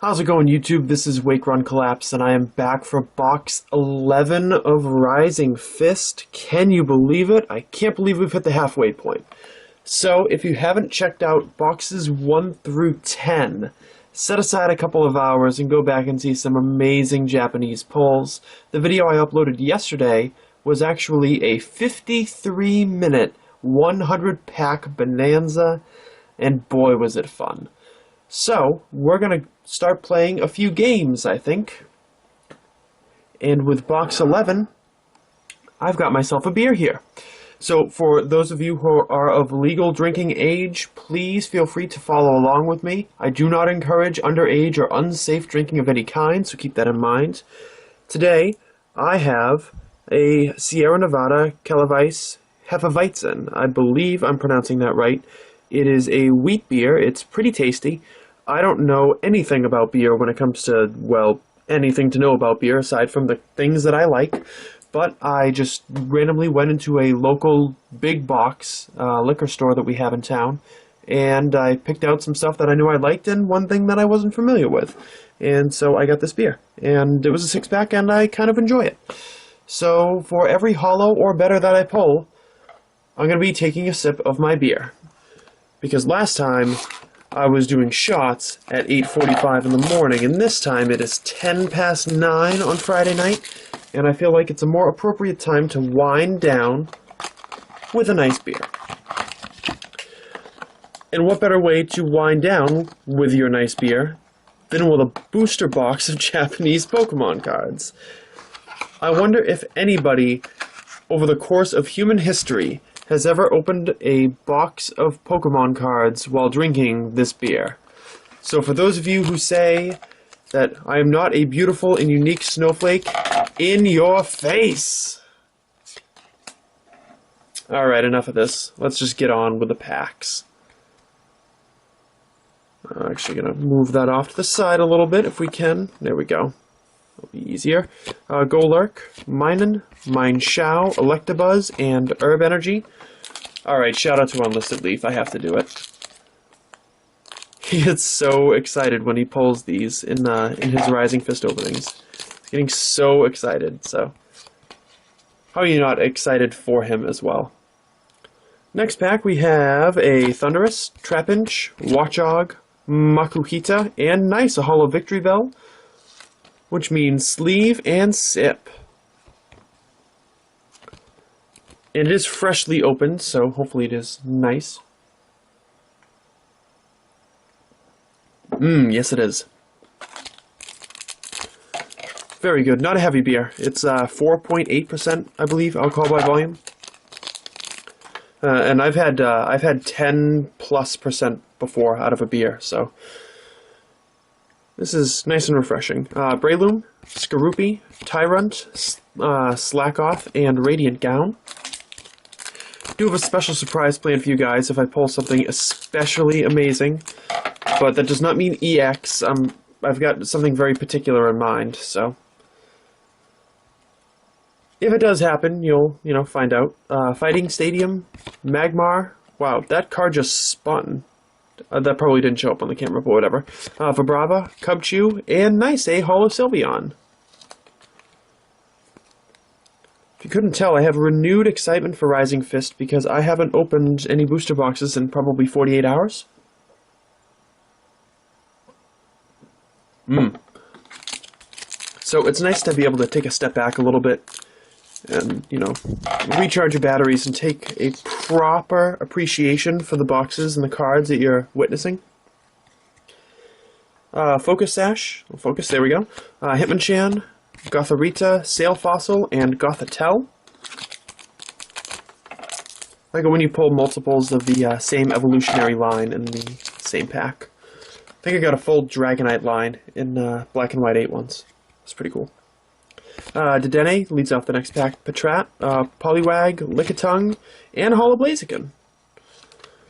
How's it going, YouTube? This is Wake Run Collapse, and I am back for box 11 of Rising Fist. Can you believe it? I can't believe we've hit the halfway point. So, if you haven't checked out boxes 1 through 10, set aside a couple of hours and go back and see some amazing Japanese pulls. The video I uploaded yesterday was actually a 53-minute 100-pack bonanza, and boy was it fun. So, we're going to start playing a few games, I think. And with box 11, I've got myself a beer here. So, for those of you who are of legal drinking age, please feel free to follow along with me. I do not encourage underage or unsafe drinking of any kind, so keep that in mind. Today, I have a Sierra Nevada Kellerweis Hefeweizen. I believe I'm pronouncing that right. It is a wheat beer. It's pretty tasty. I don't know anything about beer when it comes to, well, anything to know about beer aside from the things that I like, but I just randomly went into a local big box liquor store that we have in town, and I picked out some stuff that I knew I liked and one thing that I wasn't familiar with. And so I got this beer, and it was a six-pack, and I kind of enjoy it. So for every hollow or better that I pull, I'm going to be taking a sip of my beer. Because last time, I was doing shots at 8:45 in the morning, and this time it is 10 past 9 on Friday night, and I feel like it's a more appropriate time to wind down with a nice beer. And what better way to wind down with your nice beer than with a booster box of Japanese Pokemon cards? I wonder if anybody, over the course of human history, has ever opened a box of Pokemon cards while drinking this beer. So for those of you who say that I am not a beautiful and unique snowflake, in your face! Alright, enough of this. Let's just get on with the packs. I'm actually going to move that off to the side a little bit if we can. There we go. It'll be easier. Golurk, Minun, Mineshao, Electabuzz, and Herb Energy. Alright, shout out to Unlisted Leaf. I have to do it. He gets so excited when he pulls these in his Rising Fist openings. He's getting so excited, so how are you not excited for him as well? Next pack we have a Thundurus, Trapinch, Watchog, Makuhita, and nice, a Hollow Victory Bell, which means sleeve and sip. And it is freshly opened, so hopefully it is nice. Yes it is. Very good. Not a heavy beer. It's 4.8%, I believe, alcohol by volume. And I've had 10+% before out of a beer, so this is nice and refreshing. Breloom, Skorupi, Tyrant, Slackoth, and Radiant Gown. I do have a special surprise planned for you guys if I pull something especially amazing, but that does not mean EX. I've got something very particular in mind, so if it does happen, you'll find out. Fighting Stadium, Magmar. Wow, that card just spun. That probably didn't show up on the camera, but whatever. Vibrava, Cubchoo, and nice, a Holo Sylveon. If you couldn't tell, I have renewed excitement for Rising Fist because I haven't opened any booster boxes in probably 48 hours. So it's nice to be able to take a step back a little bit and, recharge your batteries and take a proper appreciation for the boxes and the cards that you're witnessing. Focus Sash. Focus, there we go. Hitmonchan, Gothorita, Sail Fossil, and Gothitelle. I like it when you pull multiples of the same evolutionary line in the same pack. I think I got a full Dragonite line in black and white 8 once. That's pretty cool. Dedenne leads off the next pack. Patrat, Poliwag, Lickitung, and Holo Blaziken.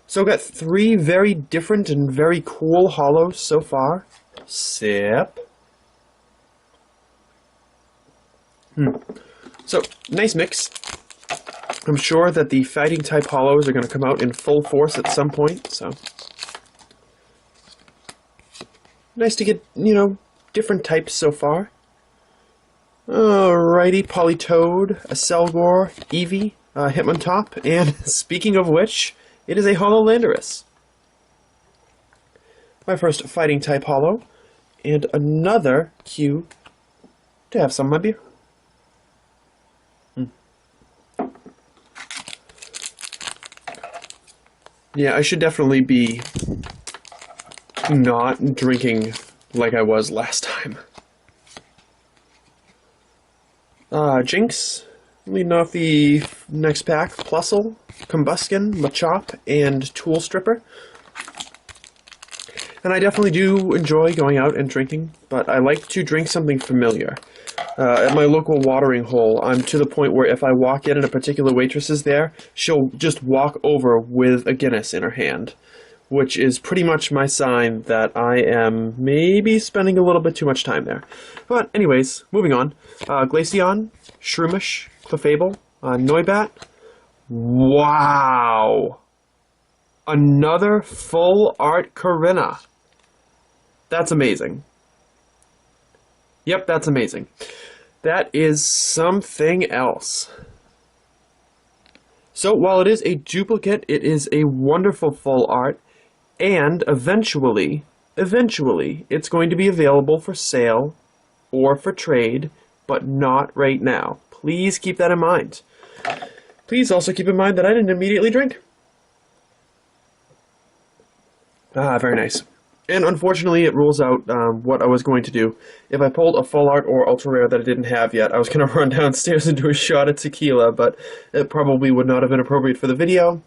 So got 3 very different and very cool holos so far. Sip. So, nice mix. I'm sure that the fighting type holos are going to come out in full force at some point, so Nice to get, different types so far. Alrighty, Politoed, a Selgor, Eevee, Hitmontop, and speaking of which, it is a Holo Landorus. My first fighting type holo, and another cue to have some of my beer. Yeah, I should definitely be not drinking like I was last time. Jinx, leading off the next pack, Plusle, Combuskin, Machop, and Tool Stripper. And I definitely do enjoy going out and drinking, but I like to drink something familiar. At my local watering hole, I'm to the point where if I walk in and a particular waitress is there, she'll just walk over with a Guinness in her hand, which is pretty much my sign that I am maybe spending a little bit too much time there. But anyways, moving on. Glaceon, Shroomish, Clefable, Noibat. Wow! Another full art Corinna. That's amazing. Yep, that's amazing. That is something else. So while it is a duplicate, it is a wonderful full art, and eventually, it's going to be available for sale or for trade, but not right now. Please keep that in mind. Please also keep in mind that I didn't immediately drink. Very nice. And unfortunately, it rules out what I was going to do. If I pulled a full art or ultra rare that I didn't have yet, I was going to run downstairs and do a shot at tequila, but it probably would not have been appropriate for the video.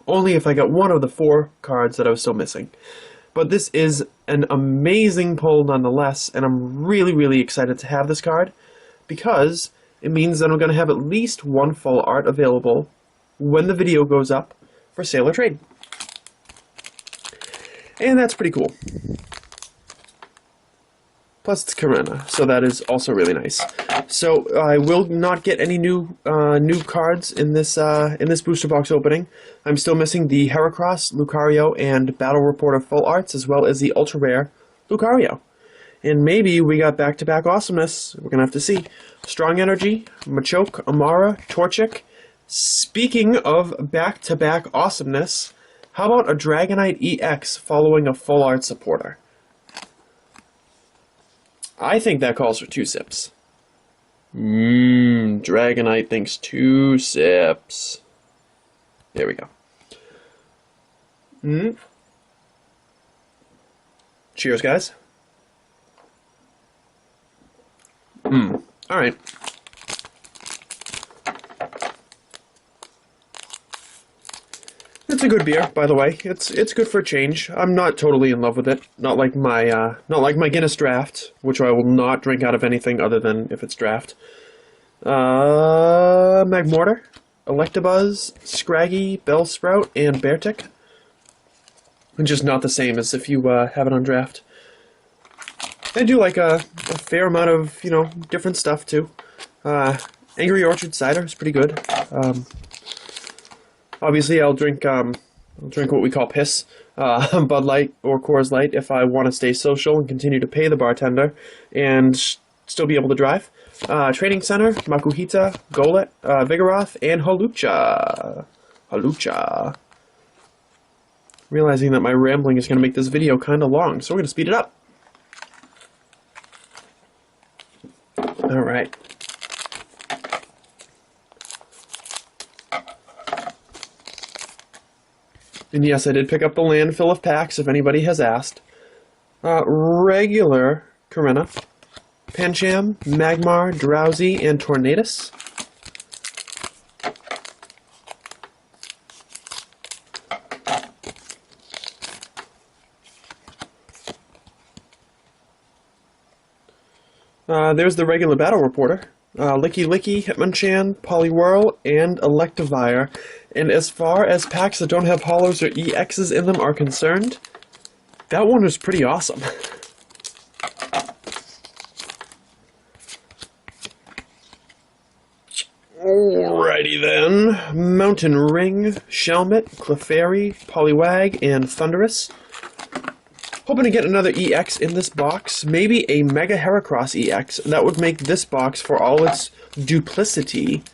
Only if I got one of the 4 cards that I was still missing. But this is an amazing pull nonetheless, and I'm really, really excited to have this card, because it means that I'm going to have at least one full art available when the video goes up for sale or trade. And that's pretty cool. Plus it's Corinna, so that is also really nice. So I will not get any new cards in this booster box opening. I'm still missing the Heracross, Lucario, and Battle Reporter full arts, as well as the ultra rare Lucario. And maybe we got back-to-back awesomeness. We're gonna have to see. Strong Energy, Machoke, Amara, Torchic. Speaking of back-to-back awesomeness, how about a Dragonite EX following a full art supporter? I think that calls for 2 sips. Dragonite thinks 2 sips. There we go. Cheers, guys. Alright. It's a good beer, by the way. It's good for a change. I'm not totally in love with it. Not like my Guinness Draft, which I will not drink out of anything other than if it's draft. Magmortar, Electabuzz, Scraggy, Bellsprout, and Beartick. And just not the same as if you have it on draft. I do like a fair amount of, different stuff too. Angry Orchard Cider is pretty good. Obviously, I'll drink what we call piss, Bud Light or Coors Light if I want to stay social and continue to pay the bartender and still be able to drive. Training Center, Makuhita, Golett, Vigoroth, and Hawlucha. Realizing that my rambling is going to make this video kind of long, so we're going to speed it up. Alright. And yes, I did pick up the landfill of packs, if anybody has asked. Regular Corinna, Pancham, Magmar, Drowsy, and Tornadus. There's the regular Battle Reporter. Licky, Hitmonchan, Poliwhirl, and Electivire. And as far as packs that don't have holos or EXs in them are concerned, that one was pretty awesome. Alrighty then. Mountain Ring, Shelmet, Clefairy, Poliwag, and Thundurus. Hoping to get another EX in this box, maybe a Mega Heracross EX. That would make this box, for all its duplicity,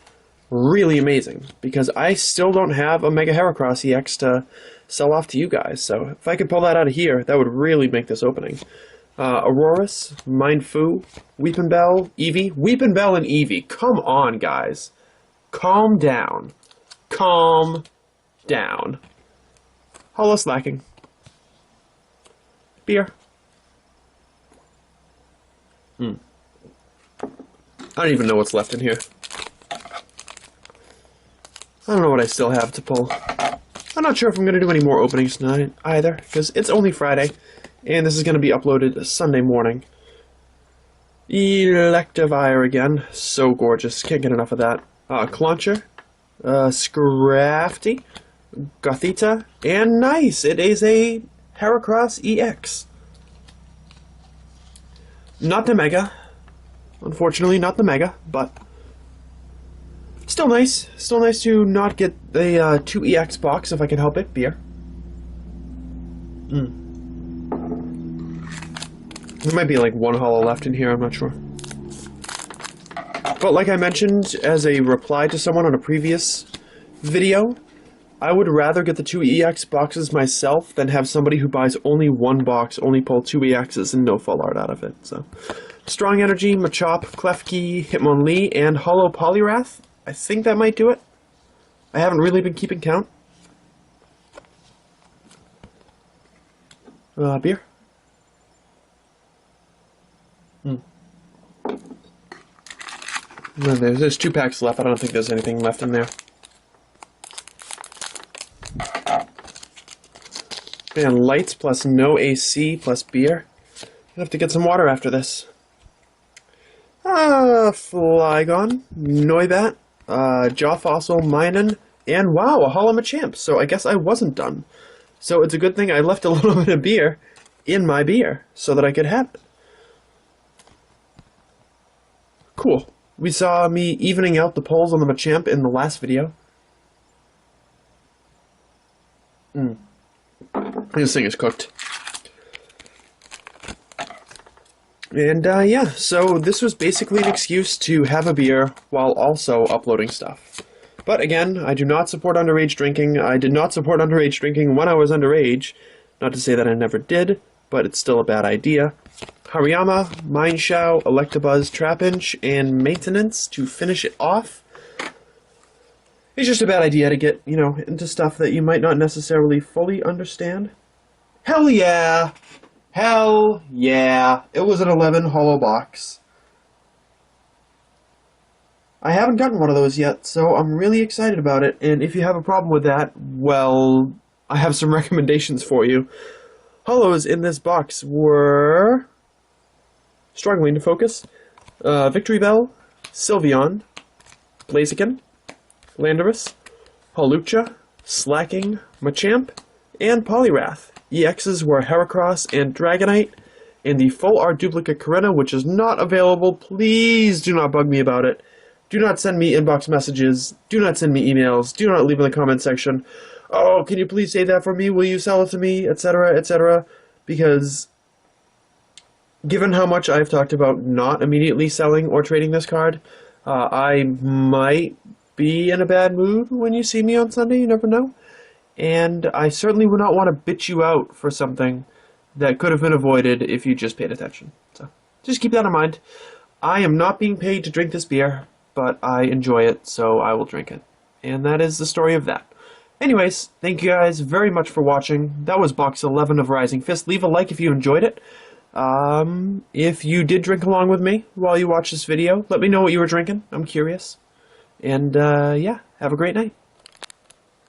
really amazing. Because I still don't have a Mega Heracross EX to sell off to you guys. So if I could pull that out of here, that would really make this opening. Aurorus, Mindfu, Weepinbell, Eevee. Weepinbell and Eevee. Come on, guys. Calm down. Calm down. Holo Slacking. Beer. I don't even know what's left in here. I don't know what I still have to pull. I'm not sure if I'm going to do any more openings tonight either, because it's only Friday, and this is going to be uploaded Sunday morning. Electivire again. So gorgeous. Can't get enough of that. Clauncher. Scrafty. Gothita. And nice! It is a Heracross EX. Not the Mega. Unfortunately, not the Mega, but still nice. Still nice to not get the 2 EX box if I can help it. Beer. There might be like one holo left in here, I'm not sure. But like I mentioned as a reply to someone on a previous video, I would rather get the 2 EX boxes myself than have somebody who buys only one box, only pull 2 EXs and no full art out of it. So, Strong Energy, Machop, Klefki, Hitmonlee, and Holo Poliwrath. I think that might do it. I haven't really been keeping count. Beer. There's 2 packs left. I don't think there's anything left in there. Man, lights plus no AC plus beer. I have to get some water after this. Flygon, Noibat, Jawfossil, Minun, and wow, a Holo Machamp. So I guess I wasn't done. So it's a good thing I left a little bit of beer in my beer so that I could have it. Cool. We saw me evening out the polls on the Machamp in the last video. This thing is cooked. And yeah, so this was basically an excuse to have a beer while also uploading stuff. But again, I do not support underage drinking. I did not support underage drinking when I was underage. Not to say that I never did, but it's still a bad idea. Hariyama, Mineshow, Electabuzz, Trapinch, and Maintenance to finish it off. It's just a bad idea to get, you know, into stuff that you might not necessarily fully understand. Hell yeah! Hell yeah! It was an 11 holo box. I haven't gotten one of those yet, so I'm really excited about it, and if you have a problem with that, well, I have some recommendations for you. Holos in this box were... struggling to focus. Victory Bell, Sylveon, Blaziken, Landorus, Hawlucha, Slacking, Machamp, and Poliwrath. EXs were Heracross and Dragonite, and the full art duplicate Korrina, which is not available. Please do not bug me about it. Do not send me inbox messages. Do not send me emails. Do not leave in the comment section, oh, can you please say that for me? Will you sell it to me? Etc., etc. Because given how much I've talked about not immediately selling or trading this card, I might be in a bad mood when you see me on Sunday. You never know. And I certainly would not want to bitch you out for something that could have been avoided if you just paid attention. So just keep that in mind. I am not being paid to drink this beer, but I enjoy it, so I will drink it. And that is the story of that. Anyways, thank you guys very much for watching. That was box 11 of Rising Fist. Leave a like if you enjoyed it. If you did drink along with me while you watch this video, let me know what you were drinking. I'm curious. And yeah, have a great night.